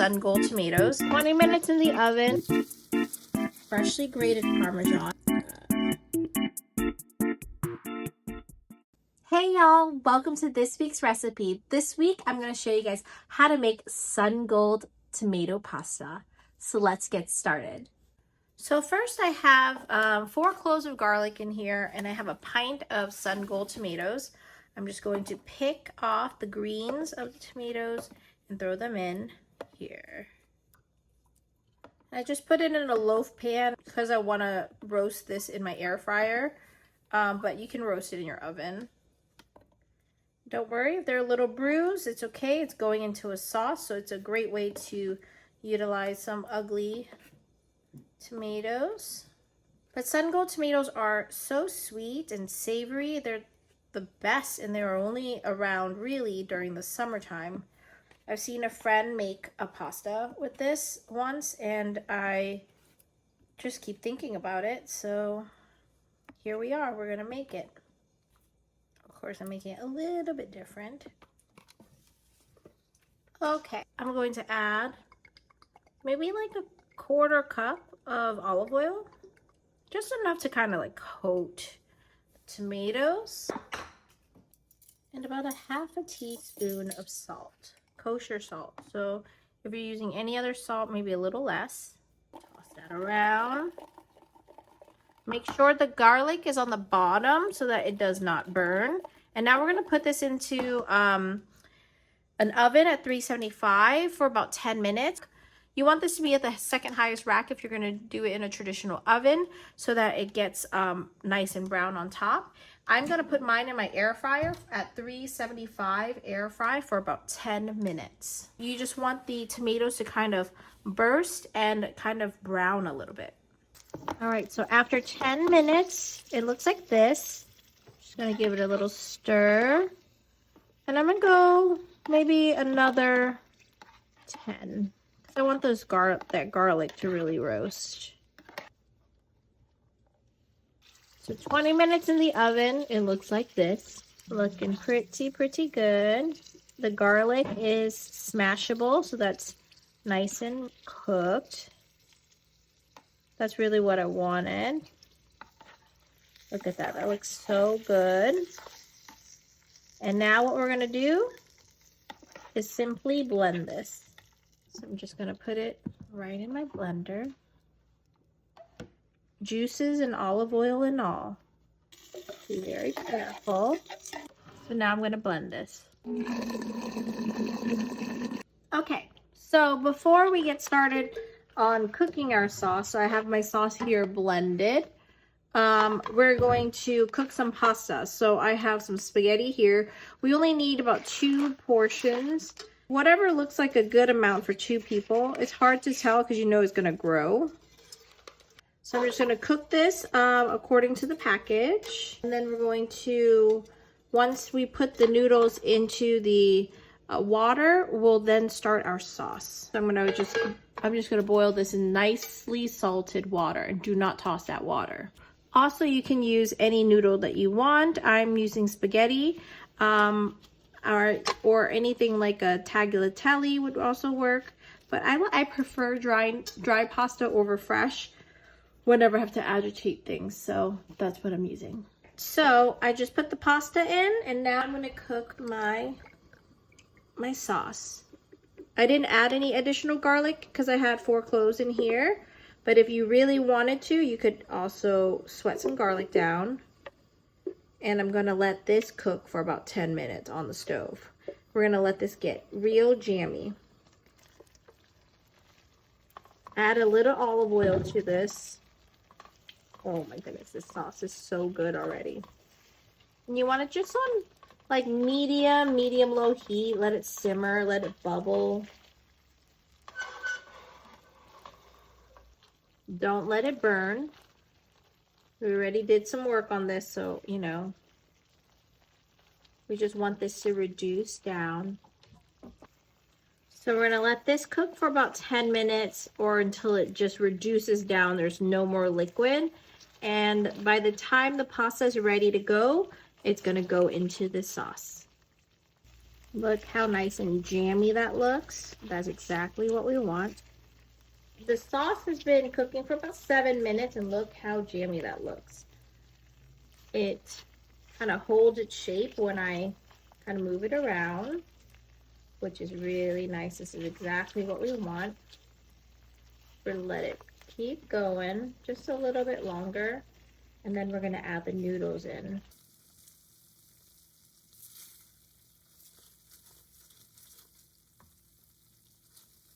sun gold tomatoes. 20 minutes in the oven. Freshly grated Parmesan. Hey y'all, welcome to this week's recipe. This week I'm going to show you guys how to make sun gold tomato pasta. So let's get started. So first I have 4 cloves of garlic in here, and I have a pint of sun gold tomatoes. I'm just going to pick off the greens of the tomatoes and throw them in here. I just put it in a loaf pan because I want to roast this in my air fryer, but you can roast it in your oven. Don't worry if they're a little bruised, it's okay. It's going into a sauce, so it's a great way to utilize some ugly tomatoes. But sun gold tomatoes are so sweet and savory. They're the best, and they're only around really during the summertime. I've seen a friend make a pasta with this once, and I just keep thinking about it. So here we are, we're gonna make it. Of course, I'm making it a little bit different. Okay, I'm going to add maybe like a 1/4 cup of olive oil, just enough to kind of like coat tomatoes, and about a 1/2 teaspoon of salt, kosher salt. So if you're using any other salt, maybe a little less. Toss that around. Make sure the garlic is on the bottom so that it does not burn. And now we're going to put this into an oven at 375 for about 10 minutes. You want this to be at the second highest rack if you're going to do it in a traditional oven, so that it gets nice and brown on top. I'm going to put mine in my air fryer at 375 air fry for about 10 minutes. You just want the tomatoes to kind of burst and kind of brown a little bit. All right, so after 10 minutes, it looks like this. Just going to give it a little stir. And I'm going to go maybe another 10. I want that garlic to really roast. So 20 minutes in the oven, it looks like this. Looking pretty good. The garlic is smashable, so that's nice and cooked. That's really what I wanted. Look at that, that looks so good. And now what we're gonna do is simply blend this. So I'm just gonna put it right in my blender. Juices and olive oil and all. Be very careful. So now I'm gonna blend this. Okay, so before we get started on cooking our sauce, so I have my sauce here blended. We're going to cook some pasta. So I have some spaghetti here. We only need about 2 portions. Whatever looks like a good amount for 2 people. It's hard to tell because you know it's going to grow. So I'm just going to cook this according to the package. And then we're going to, once we put the noodles into the water, we'll then start our sauce. So I'm just going to boil this in nicely salted water, and do not toss that water. Also, you can use any noodle that you want. I'm using spaghetti, or anything like a tagliatelle would also work. But I prefer dry pasta over fresh whenever I have to agitate things. So that's what I'm using. So I just put the pasta in, and now I'm going to cook my sauce. I didn't add any additional garlic because I had 4 cloves in here. But if you really wanted to, you could also sweat some garlic down. And I'm going to let this cook for about 10 minutes on the stove. We're going to let this get real jammy. Add a little olive oil to this. Oh my goodness, this sauce is so good already. And you want it just on like medium low heat. Let it simmer, let it bubble. Don't let it burn. We already did some work on this, so you know, we just want this to reduce down. So we're gonna let this cook for about 10 minutes or until it just reduces down. There's no more liquid. And by the time the pasta is ready to go, it's gonna go into the sauce. Look how nice and jammy that looks. That's exactly what we want. The sauce has been cooking for about 7 minutes, and look how jammy that looks. It kind of holds its shape when I kind of move it around, which is really nice. This is exactly what we want. We're gonna let it keep going just a little bit longer, and then we're gonna add the noodles in.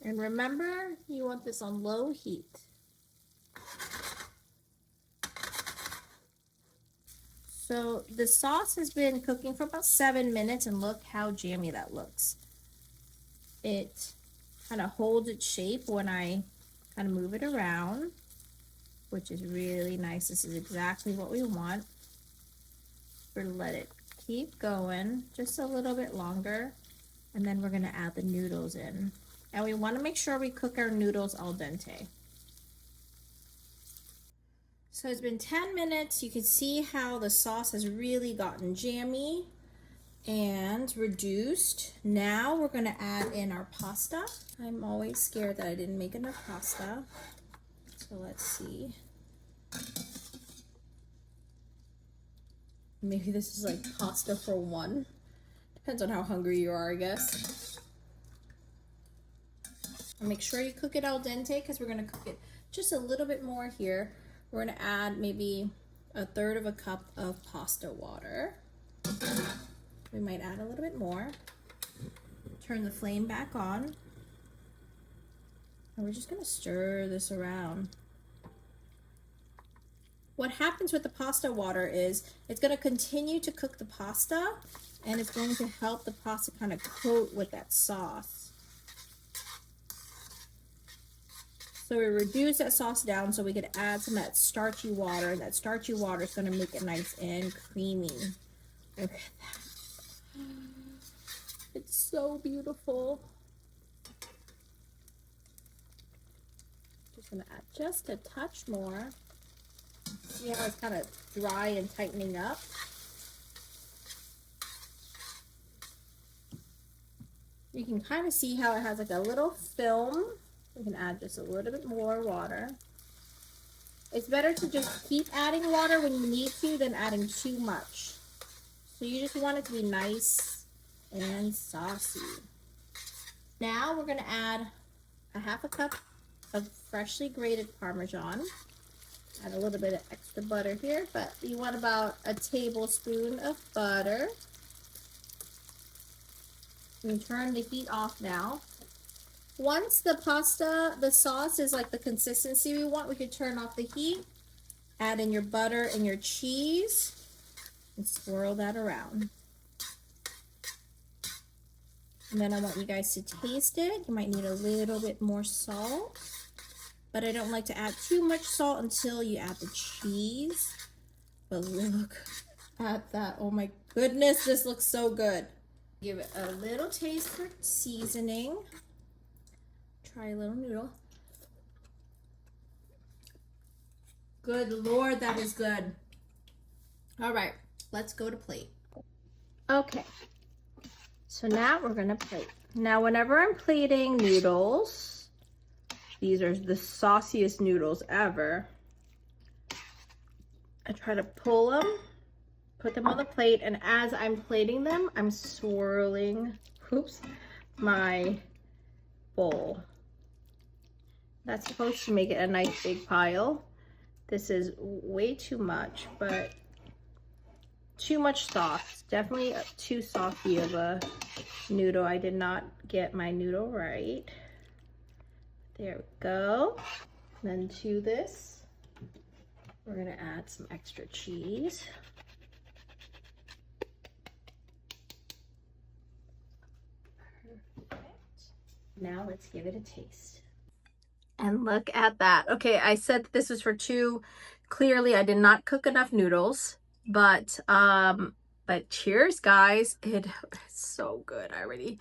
And remember, you want this on low heat. So the sauce has been cooking for about 7 minutes, and look how jammy that looks. It kind of holds its shape when I kind of move it around, which is really nice. This is exactly what we want. We're gonna let it keep going just a little bit longer, and then we're gonna add the noodles in. And we want to make sure we cook our noodles al dente. So it's been 10 minutes. You can see how the sauce has really gotten jammy and reduced. Now we're gonna add in our pasta. I'm always scared that I didn't make enough pasta. So let's see. Maybe this is like pasta for one. Depends on how hungry you are, I guess. And make sure you cook it al dente, because we're gonna cook it just a little bit more here. We're gonna add maybe 1/3 of a cup of pasta water. We might add a little bit more. Turn the flame back on. And we're just gonna stir this around. What happens with the pasta water is it's gonna continue to cook the pasta, and it's going to help the pasta kind of coat with that sauce. So we reduce that sauce down so we could add some of that starchy water, and that starchy water is gonna make it nice and creamy. Look at that. It's so beautiful. Just gonna add just a touch more. See how it's kind of dry and tightening up? You can kind of see how it has like a little film. We can add just a little bit more water. It's better to just keep adding water when you need to than adding too much. So you just want it to be nice and saucy. Now we're gonna add 1/2 cup of freshly grated Parmesan. Add a little bit of extra butter here, but you want about a tablespoon of butter. You turn the heat off now. Once the sauce is like the consistency we want, we could turn off the heat, add in your butter and your cheese, and swirl that around. And then I want you guys to taste it. You might need a little bit more salt, but I don't like to add too much salt until you add the cheese. But look at that. Oh my goodness, this looks so good. Give it a little taste for seasoning. Try a little noodle. Good Lord, that is good. All right, let's go to plate. Okay, so now we're gonna plate. Now, whenever I'm plating noodles, these are the sauciest noodles ever. I try to pull them, put them on the plate, and as I'm plating them, I'm swirling, my bowl. That's supposed to make it a nice big pile. This is way too much, but too much sauce. Definitely too saucy of a noodle. I did not get my noodle right. There we go. Then to this, we're gonna add some extra cheese. Perfect. Now let's give it a taste. And look at that. Okay, I said that this was for two. Clearly, I did not cook enough noodles, but cheers, guys. It's so good. I already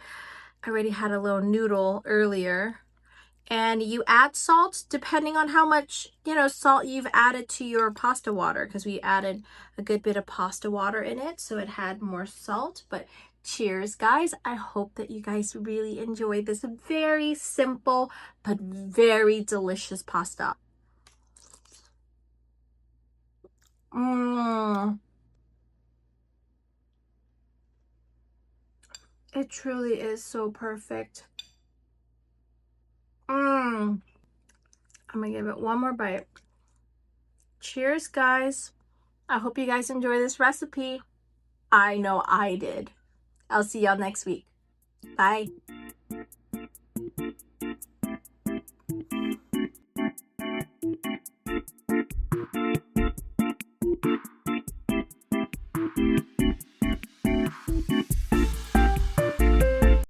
had a little noodle earlier. And you add salt depending on how much, salt you've added to your pasta water, because we added a good bit of pasta water in it, so it had more salt. But Cheers, guys. I hope that you guys really enjoy this very simple but very delicious pasta. It truly is so perfect. I'm gonna give it one more bite. Cheers, guys. I hope you guys enjoy this recipe. I know I did. I'll see y'all next week. Bye.